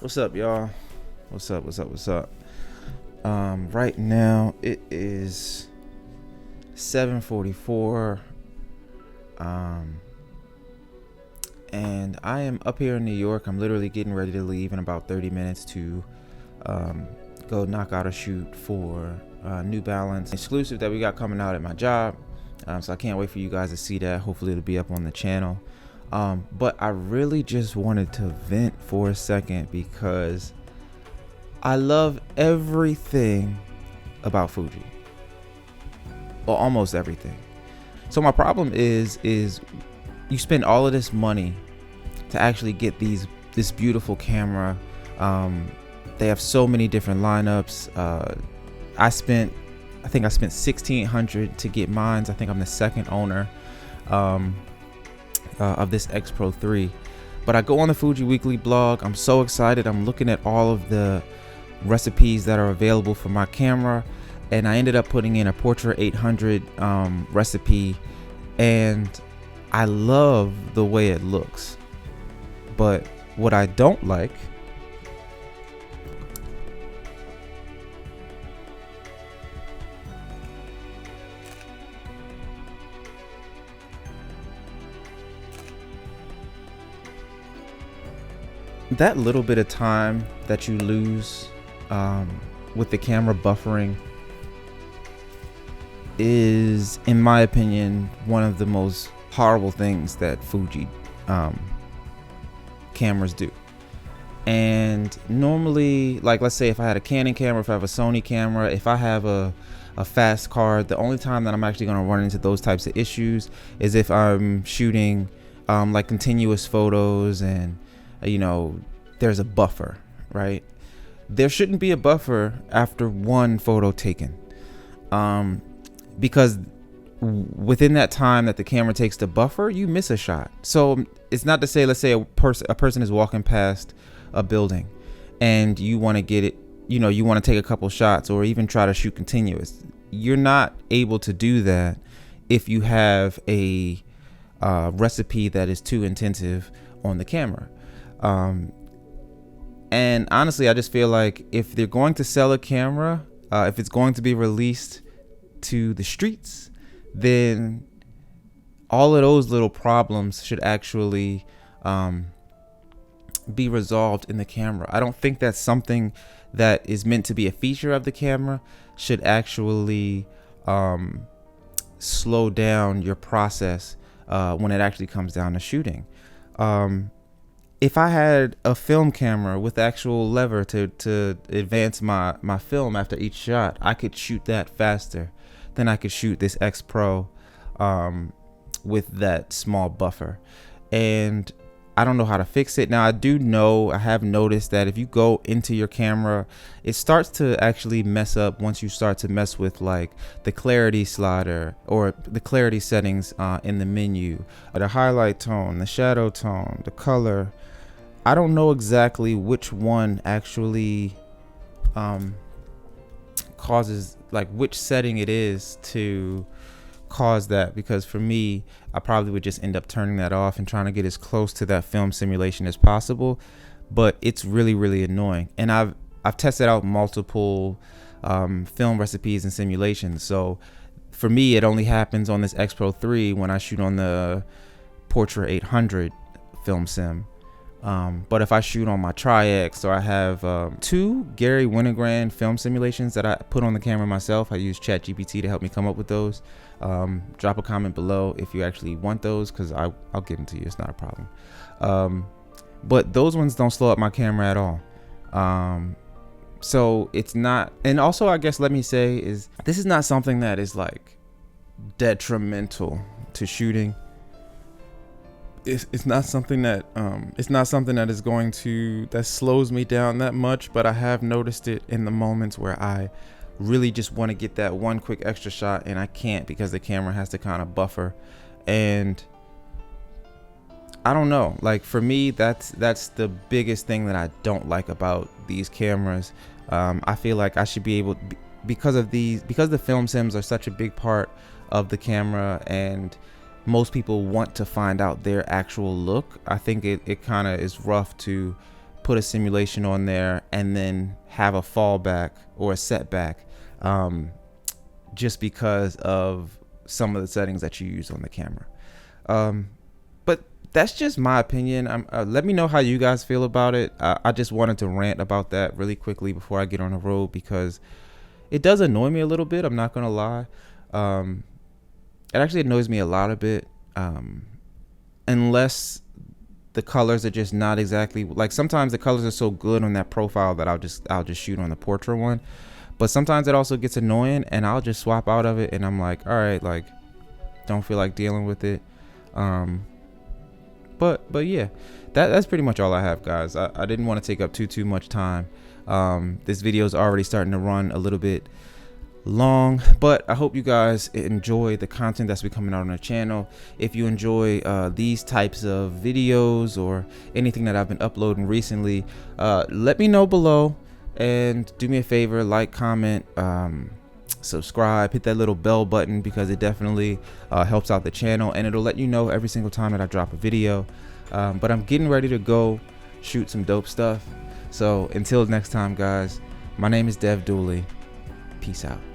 What's up, y'all? What's up? Right now it is 7:44. And I am up here in New York. I'm literally getting ready to leave in about 30 minutes to go knock out a shoot for New Balance exclusive that we got coming out at my job. So I can't wait for you guys to see that. Hopefully it'll be up on the channel. But I really just wanted to vent for a second because I love everything about Fuji. Well, almost everything. So my problem is you spend all of this money to actually get this beautiful camera. They have so many different lineups. I think I spent $1,600 to get mine. I think I'm the second owner of this XPro3. But I go on the Fuji Weekly blog. I'm so excited. I'm looking at all of the recipes that are available for my camera, and I ended up putting in a Portra 800 recipe, and I love the way it looks. But what I don't like that little bit of time that you lose with the camera buffering is, in my opinion, one of the most horrible things that Fuji cameras do. And normally, like, let's say if I had a Canon camera, if I have a Sony camera, if I have a fast card, the only time that I'm actually going to run into those types of issues is if I'm shooting like continuous photos and there's a buffer, right? There shouldn't be a buffer after one photo taken, because within that time that the camera takes to buffer, you miss a shot. So it's not to say, let's say a person is walking past a building and you want to get it, you want to take a couple shots or even try to shoot continuous. You're not able to do that if you have a recipe that is too intensive on the camera. And honestly, I just feel like if they're going to sell a camera, if it's going to be released to the streets, then all of those little problems should actually be resolved in the camera. I don't think that something that is meant to be a feature of the camera should actually slow down your process when it actually comes down to shooting. If I had a film camera with actual lever to advance my film after each shot, I could shoot that faster than I could shoot this X Pro with that small buffer. And I don't know how to fix it. Now, I have noticed that if you go into your camera, it starts to actually mess up once you start to mess with like the clarity slider or the clarity settings in the menu, the highlight tone, the shadow tone, the color. I don't know exactly which one actually causes, like which setting it is to cause that, because for me, I probably would just end up turning that off and trying to get as close to that film simulation as possible. But it's really, really annoying. And I've tested out multiple film recipes and simulations. So for me, it only happens on this XPro3 when I shoot on the Portra 800 film sim. But if I shoot on my Tri-X, or I have 2 Gary Winogrand film simulations that I put on the camera myself, I use ChatGPT to help me come up with those. Drop a comment below if you actually want those, because I'll give them to you. It's not a problem. But those ones don't slow up my camera at all. So it's not, and also I guess let me say is this is not something that is like detrimental to shooting. It's not something that is going to, that slows me down that much, but I have noticed it in the moments where I really just want to get that one quick extra shot and I can't because the camera has to kind of buffer. And I don't know, like for me, that's the biggest thing that I don't like about these cameras. I feel like I should be able, because the film sims are such a big part of the camera and most people want to find out their actual look. I think it kind of is rough to put a simulation on there and then have a fallback or a setback, just because of some of the settings that you use on the camera. But that's just my opinion. Let me know how you guys feel about it. I just wanted to rant about that really quickly before I get on the road, because it does annoy me a little bit. I'm not gonna lie. It actually annoys me a lot a bit, unless the colors are just not exactly like, sometimes the colors are so good on that profile that I'll just shoot on the portrait one. But sometimes it also gets annoying and I'll just swap out of it, and I'm like, all right, like, don't feel like dealing with it. But yeah, that's pretty much all I have, guys. I didn't want to take up too much time. This video is already starting to run a little bit long, but I hope you guys enjoy the content that's been coming out on the channel. If you enjoy these types of videos or anything that I've been uploading recently, let me know below, and do me a favor, like, comment, subscribe, hit that little bell button, because it definitely helps out the channel, and it'll let you know every single time that I drop a video. But I'm getting ready to go shoot some dope stuff, so until next time, guys, my name is Dev Dooley. Peace out.